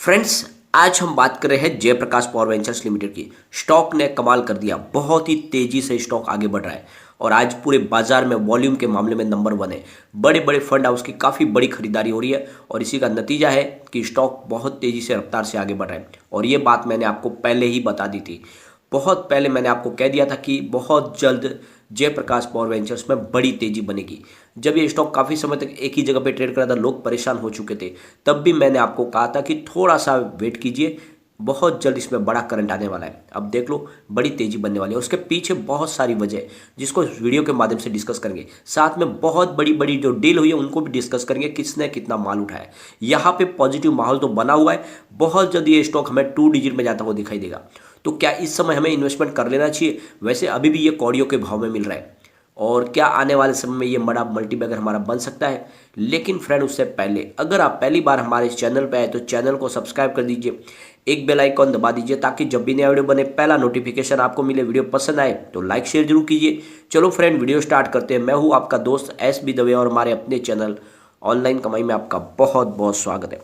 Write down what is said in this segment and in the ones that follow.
Friends, आज हम बात कर रहे हैं जयप्रकाश पावर वेंचर्स लिमिटेड की। स्टॉक ने कमाल कर दिया, बहुत ही तेजी से स्टॉक आगे बढ़ रहा है और आज पूरे बाजार में वॉल्यूम के मामले में नंबर 1 है। बड़े बड़े फंड हाउस की काफ़ी बड़ी खरीदारी हो रही है और इसी का नतीजा है कि स्टॉक बहुत तेजी से रफ्तार से आगे बढ़ रहा है। और ये बात मैंने आपको पहले ही बता दी थी, बहुत पहले मैंने आपको कह दिया था कि बहुत जल्द जयप्रकाश पावर वेंचर्स में बड़ी तेजी बनेगी। जब ये स्टॉक काफ़ी समय तक एक ही जगह पे ट्रेड कर रहा था, लोग परेशान हो चुके थे, तब भी मैंने आपको कहा था कि थोड़ा सा वेट कीजिए, बहुत जल्द इसमें बड़ा करंट आने वाला है। अब देख लो, बड़ी तेजी बनने वाली है। उसके पीछे बहुत सारी वजह है जिसको इस वीडियो के माध्यम से डिस्कस करेंगे। साथ में बहुत बड़ी बड़ी जो डील हुई है उनको भी डिस्कस करेंगे, किसने कितना माल उठाया। यहाँ पे पॉजिटिव माहौल तो बना हुआ है, बहुत जल्द ये स्टॉक हमें 2 डिजिट में जाता हुआ दिखाई देगा। तो क्या इस समय हमें इन्वेस्टमेंट कर लेना चाहिए? वैसे अभी भी ये कौड़ियों के भाव में मिल रहा है और क्या आने वाले समय में ये बड़ा मल्टीबैगर हमारा बन सकता है। लेकिन फ्रेंड, उससे पहले अगर आप पहली बार हमारे इस चैनल पर आए तो चैनल को सब्सक्राइब कर दीजिए, एक बेल आइकॉन दबा दीजिए ताकि जब भी नया वीडियो बने पहला नोटिफिकेशन आपको मिले। वीडियो पसंद आए तो लाइक शेयर जरूर कीजिए। चलो फ्रेंड, वीडियो स्टार्ट करते हैं। मैं हूँ आपका दोस्त SB दवे और हमारे अपने चैनल ऑनलाइन कमाई में आपका बहुत बहुत स्वागत है।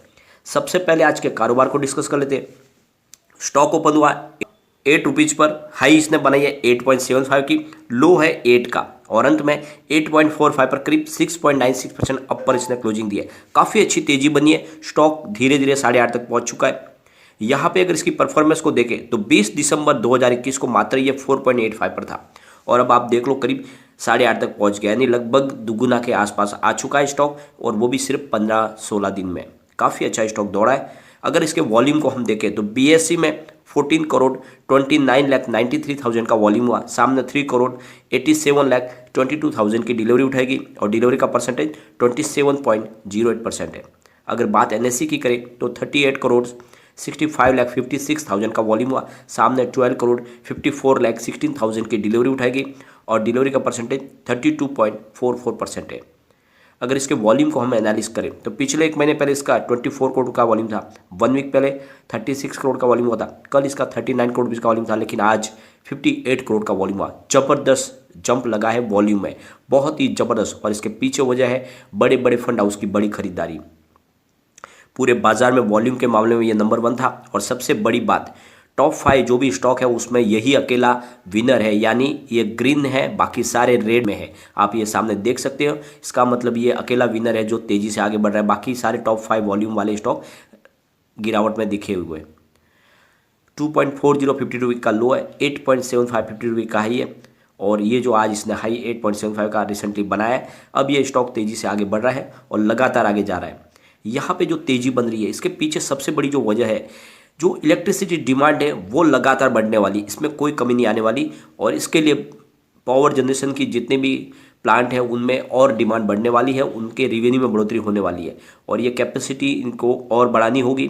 सबसे पहले आज के कारोबार को डिस्कस कर लेते हैं। स्टॉक ओपन हुआ 8 रुपीज पर, हाई इसने बनाई है 8.75 की, लो है 8 का और अंत में 8.45 पर करीब 6.96% अपर इसने क्लोजिंग दी है। काफ़ी अच्छी तेजी बनी है, स्टॉक धीरे धीरे 8.5 तक पहुंच चुका है। यहाँ पे अगर इसकी परफॉर्मेंस को देखें तो 20 दिसंबर 2021 को मात्र ये 4.85 पर था और अब आप देख लो करीब 8.5 तक पहुंच गया, यानी लगभग दुगुना के आसपास आ चुका है स्टॉक, और वो भी सिर्फ 15-16 दिन में। काफ़ी अच्छा स्टॉक दौड़ा है। अगर इसके वॉल्यूम को हम देखें तो BSE में 14 करोड़ 29,93,000 का वॉल्यूम हुआ, सामने 3 करोड़ 87,22,000 की डिलीवरी उठाएगी और डिलीवरी का परसेंटेज 27.08% है। अगर बात NSE की करें तो 38 करोड़ 65,56,000 का वॉल्यूम हुआ, सामने 12 करोड़ 54,16,000 की डिलीवरी उठाएगी और डिलीवरी का परसेंटेज 32.44% है। अगर इसके वॉल्यूम को हम एनालिस करें तो पिछले एक महीने पहले इसका 24 करोड़ का वॉल्यूम था, 1 वीक पहले 36 करोड़ का वॉल्यूम हुआ था, कल इसका 39 करोड़ का वॉल्यूम था, लेकिन आज 58 करोड़ का वॉल्यूम हुआ। जबरदस्त जंप लगा है वॉल्यूम में, बहुत ही जबरदस्त। और इसके पीछे वजह है बड़े बड़े फंड हाउस की बड़ी खरीदारी। पूरे बाजार में वॉल्यूम के मामले में ये नंबर 1 था। और सबसे बड़ी बात, टॉप 5 जो भी स्टॉक है उसमें यही अकेला विनर है, यानी ये ग्रीन है, बाकी सारे रेड में है। आप ये सामने देख सकते हो, इसका मतलब ये अकेला विनर है जो तेजी से आगे बढ़ रहा है। बाकी सारे टॉप 5 वॉल्यूम वाले स्टॉक गिरावट में दिखे हुए। 2.4052 वीक का लो है, 8.7552 वीक का हाई है और ये जो आज इसने हाई 8.75 का रिसेंटली बनाया है, अब ये स्टॉक तेजी से आगे बढ़ रहा है और लगातार आगे जा रहा है। यहाँ पे जो तेजी बन रही है इसके पीछे सबसे बड़ी जो वजह है, जो इलेक्ट्रिसिटी डिमांड है वो लगातार बढ़ने वाली, इसमें कोई कमी नहीं आने वाली। और इसके लिए पावर जनरेशन की जितने भी प्लांट हैं उनमें और डिमांड बढ़ने वाली है, उनके रेवेन्यू में बढ़ोतरी होने वाली है और ये कैपेसिटी इनको और बढ़ानी होगी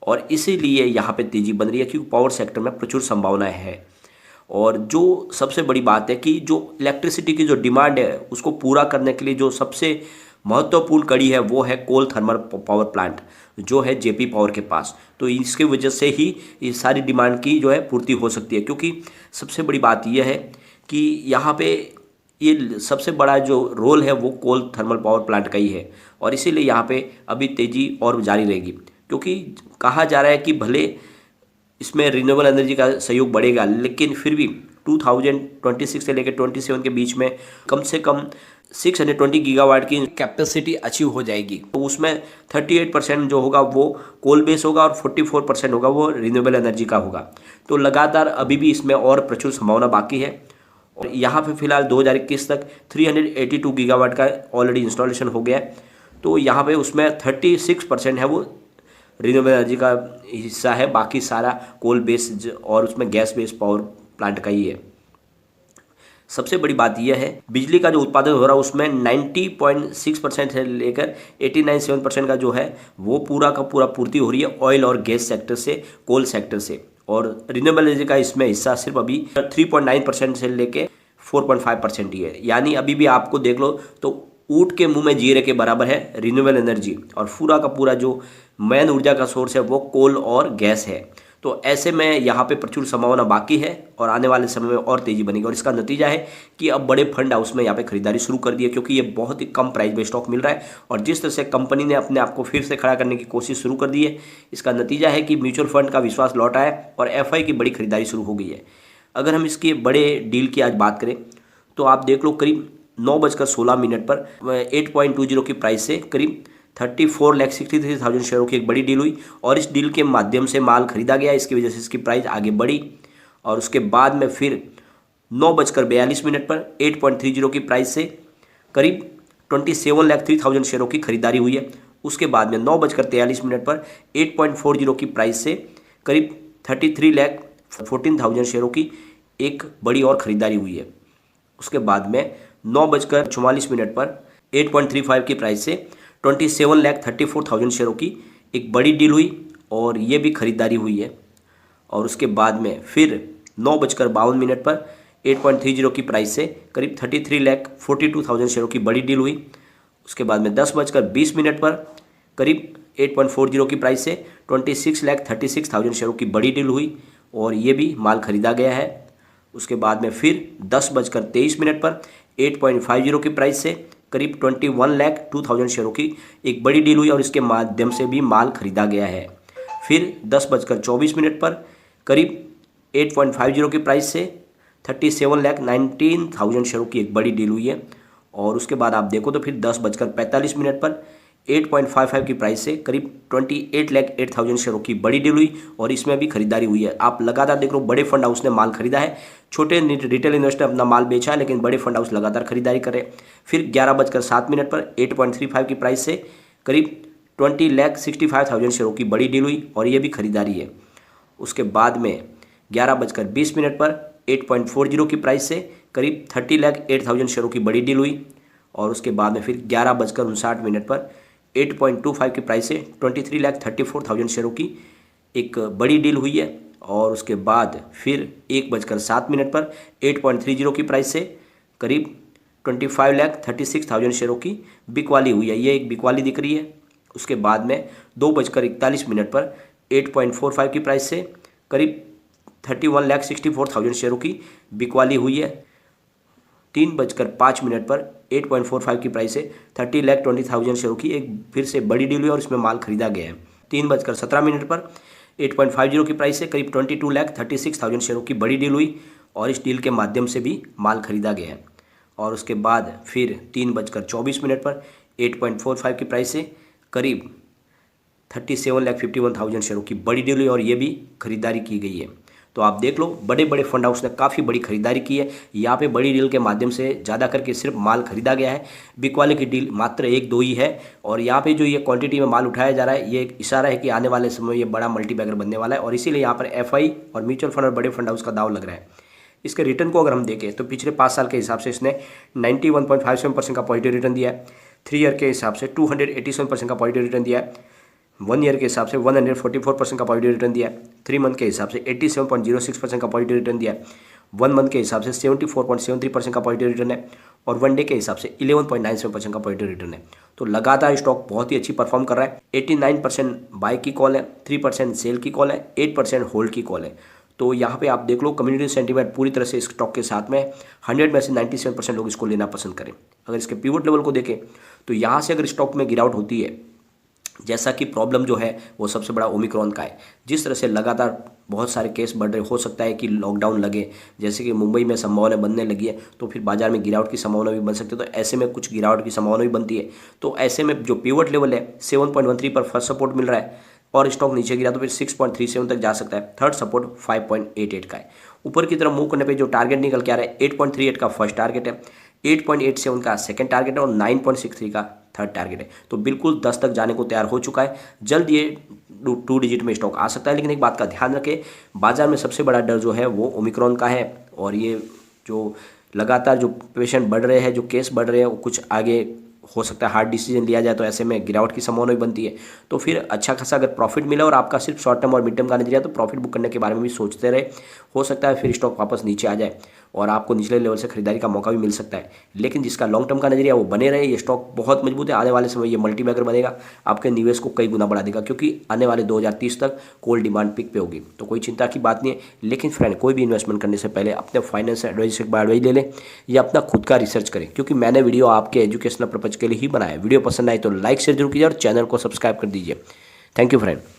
और इसीलिए यहाँ पे तेज़ी बन रही है, क्योंकि पावर सेक्टर में प्रचुर संभावनाएं हैं। और जो सबसे बड़ी बात है कि जो इलेक्ट्रिसिटी की जो डिमांड है उसको पूरा करने के लिए जो सबसे महत्वपूर्ण कड़ी है वो है कोल थर्मल पावर प्लांट जो है JP पावर के पास। तो इसके वजह से ही ये सारी डिमांड की जो है पूर्ति हो सकती है, क्योंकि सबसे बड़ी बात यह है कि यहाँ पे ये सबसे बड़ा जो रोल है वो कोल थर्मल पावर प्लांट का ही है और इसीलिए यहाँ पे अभी तेज़ी और जारी रहेगी। क्योंकि कहा जा रहा है कि भले इसमें रिन्यूएबल एनर्जी का सहयोग बढ़ेगा, लेकिन फिर भी 2026 से लेकर 27 के बीच में कम से कम 620 गीगावाट की कैपेसिटी अचीव हो जाएगी। तो उसमें 38% जो होगा वो कोल बेस होगा और 44% होगा वो रिन्यूएबल एनर्जी का होगा। तो लगातार अभी भी इसमें और प्रचुर संभावना बाकी है। और यहाँ पे फिलहाल 2021 तक 382 गीगावाट का ऑलरेडी इंस्टॉलेशन हो गया है। तो यहाँ पे उसमें 36% है वो रिन्यूएबल एनर्जी का हिस्सा है, बाकी सारा कोल बेस्ड और उसमें गैस बेस्ड पावर प्लांट का ही है। सबसे बड़ी बात यह है बिजली का जो उत्पादन हो रहा है उसमें 90.6% से लेकर 89.7% का जो है वो पूरा का पूरा पूर्ति हो रही है ऑयल और गैस सेक्टर से, कोल सेक्टर से। और रिन्यूएबल एनर्जी का इसमें हिस्सा सिर्फ अभी 3.9% से लेके 4.5% ही है। यानी अभी भी आपको देख लो तो ऊँट के मुंह में जीरे के बराबर है रिन्यूएबल एनर्जी, और पूरा का पूरा जो मेन ऊर्जा का सोर्स है वो कोल और गैस है। तो ऐसे में यहाँ पे प्रचुर संभावना बाकी है और आने वाले समय में और तेजी बनेगी। और इसका नतीजा है कि अब बड़े फंड हाउस में यहाँ पे खरीदारी शुरू कर दी है, क्योंकि ये बहुत ही कम प्राइस में स्टॉक मिल रहा है। और जिस तरह से कंपनी ने अपने आप को फिर से खड़ा करने की कोशिश शुरू कर दी है, इसका नतीजा है कि म्यूचुअल फंड का विश्वास लौटा है और एफआई की बड़ी खरीदारी शुरू हो गई है। अगर हम इसके बड़े डील की आज बात करें तो आप देख लो, करीब 9:16 पर 8.20 की प्राइस से करीब 34,63,000 शेयरों की एक बड़ी डील हुई और इस डील के माध्यम से माल खरीदा गया। इसकी वजह से इसकी प्राइस आगे बढ़ी और उसके बाद में फिर 9:42 पर 8.30 की प्राइस से करीब 27,03,000 शेयरों की खरीदारी हुई है। उसके बाद में 9:43 पर 8.40 की प्राइस से करीब 33,14,000 शेयरों की एक बड़ी और खरीदारी हुई है। उसके बाद में 9:44 पर 8.35 की प्राइस से 27,34,000 शेयरों की एक बड़ी डील हुई और ये भी खरीदारी हुई है। और उसके बाद में फिर 9:52 पर 8.30 की प्राइस से करीब 33,42,000 शेयरों की बड़ी डील हुई। उसके बाद में 10:20 पर करीब 8.40 की प्राइस से 26,36,000 शेयरों की बड़ी डील हुई और ये भी माल खरीदा गया है। उसके बाद में फिर 10:23 पर 8.50 की प्राइस से करीब 21,02,000 शेयरों की एक बड़ी डील हुई और इसके माध्यम से भी माल खरीदा गया है। फिर 10:24 पर करीब 8.50 की प्राइस से 37,19,000 शेयरों की एक बड़ी डील हुई है। और उसके बाद आप देखो तो फिर 10:45 पर 8.55 की प्राइस से करीब 28,08,000 शेयरों की बड़ी डील हुई और इसमें भी खरीदारी हुई है। आप लगातार देख लो, बड़े फंड हाउस ने माल खरीदा है, छोटे रिटेल इन्वेस्टर अपना माल बेचा है, लेकिन बड़े फंड हाउस लगातार खरीदारी कर रहे हैं। फिर 11:07 पर 8.35 की प्राइस से करीब 20,65,000 शेयरों की बड़ी डील हुई और ये भी खरीदारी है। उसके बाद में 11:20 पर 8.40 की प्राइस से करीब 30,08,000 शेयरों की बड़ी डील हुई और उसके बाद में फिर 11:59 पर 8.25 की प्राइस से 23,34,000 शेयरों की एक बड़ी डील हुई है। और उसके बाद फिर 1:07 पर 8.30 की प्राइस से करीब 25,36,000 शेयरों की बिकवाली हुई है, ये एक बिकवाली दिख रही है। उसके बाद में 2:41 पर 8.45 की प्राइस से करीब 31,64,000 शेयरों की बिकवाली हुई है। 3:05 पर 8.45 की प्राइस से 30,20,000 शेयरों की एक फिर से बड़ी डील हुई और इसमें माल खरीदा गया है। 3:17 पर 8.50 की प्राइस से करीब 22,36,000 शेयरों की बड़ी डील हुई और इस डील के माध्यम से भी माल खरीदा गया है। और उसके बाद फिर 3:24 पर 8.45 की प्राइस से करीब 37,51,000 शेयरों की बड़ी डील हुई और ये भी खरीदारी की गई है। तो आप देख लो, बड़े बड़े फंड हाउस ने काफ़ी बड़ी खरीदारी की है। यहाँ पे बड़ी डील के माध्यम से ज़्यादा करके सिर्फ माल खरीदा गया है। बिकवाली की डील मात्र 1-2 ही है और यहाँ पे जो ये क्वांटिटी में माल उठाया जा रहा है, ये एक इशारा है कि आने वाले समय में ये बड़ा मल्टीबैगर बनने वाला है और इसीलिए यहाँ पर एफआई और म्यूचुअल फंड और बड़े फंड हाउस का दाव लग रहा है। इसके रिटर्न को अगर हम देखें तो पिछले 5 साल के हिसाब से इसने 91.57% का पॉजिटिव रिटर्न दिया है। 3 ईयर के हिसाब से 287% का पॉजिटिव रिटर्न दिया है। 1 ईयर के हिसाब से 144% का पॉजिटिव रिटर्न दिया है। 3 मंथ के हिसाब से 87.06% का पॉजिटिव रिटर्न दिया है। 1 मंथ के हिसाब से 74.73% का पॉजिटिव रिटर्न है और 1 डे के हिसाब से 11.97% का पॉजिटिव रिटर्न है। तो लगातार स्टॉक बहुत ही अच्छी परफॉर्म कर रहा है। 89% बाय की कॉल है, 3% सेल की कॉल है, 8% होल्ड की कॉल है। तो यहाँ पे आप देख लो, कम्युनिटी सेंटीमेंट पूरी तरह से इस स्टॉक के साथ में 100 में से 97% लोग इसको लेना पसंद करें। अगर इसके पिवट लेवल को देखें तो यहाँ से अगर स्टॉक में गिरावट होती है, जैसा कि प्रॉब्लम जो है वो सबसे बड़ा ओमिक्रॉन का है। जिस तरह से लगातार बहुत सारे केस बढ़ रहे, हो सकता है कि लॉकडाउन लगे, जैसे कि मुंबई में संभावना बनने लगी है, तो फिर बाजार में गिरावट की संभावना भी बन सकती है। तो ऐसे में कुछ गिरावट की संभावना भी बनती है। तो ऐसे में जो पिवट लेवल है 7.13 पर फर्स्ट सपोर्ट मिल रहा है और स्टॉक नीचे गिरा तो फिर 6.37 तक जा सकता है। थर्ड सपोर्ट 5.88 का है। ऊपर की तरफ मूव करने पे जो टारगेट निकल के आ रहा है 8.38 का फर्स्ट टारगेट है, 8.87 का सेकंड टारगेट है और 9.63 का थर्ड टारगेट है। तो बिल्कुल 10 तक जाने को तैयार हो चुका है। जल्द ये 2 डिजिट में स्टॉक आ सकता है। लेकिन एक बात का ध्यान रखें, बाजार में सबसे बड़ा डर जो है वो ओमिक्रॉन का है और ये जो लगातार जो पेशेंट बढ़ रहे हैं, जो केस बढ़ रहे हैं, वो कुछ आगे हो सकता है हार्ड डिसीजन लिया जाए तो ऐसे में गिरावट की संभावना भी बनती है। तो फिर अच्छा खासा अगर प्रॉफिट मिला और आपका सिर्फ शॉर्ट टर्म और मिड टर्म का नजरिया तो प्रॉफिट बुक करने के बारे में भी सोचते रहे। हो सकता है फिर स्टॉक वापस नीचे आ जाए और आपको निचले लेवल से खरीदारी का मौका भी मिल सकता है। लेकिन जिसका लॉन्ग टर्म का नजरिया वो बने रहे, ये स्टॉक बहुत मजबूत है। आने वाले समय ये मल्टीबैगर बनेगा, आपके निवेश को कई गुना बढ़ा देगा, क्योंकि आने वाले 2030 तक कोल डिमांड पिक पे होगी। तो कोई चिंता की बात नहीं है। लेकिन फ्रेंड, कोई भी इन्वेस्टमेंट करने से पहले अपने फाइनेंस एडवाइजर से एडवाइस ले लें या अपना खुद का रिसर्च करें, क्योंकि मैंने वीडियो आपके एजुकेशनल पर्पज के लिए ही बनाया है। वीडियो पसंद आए तो लाइक शेयर जरूर कीजिए और चैनल को सब्सक्राइब कर दीजिए। Thank you friend.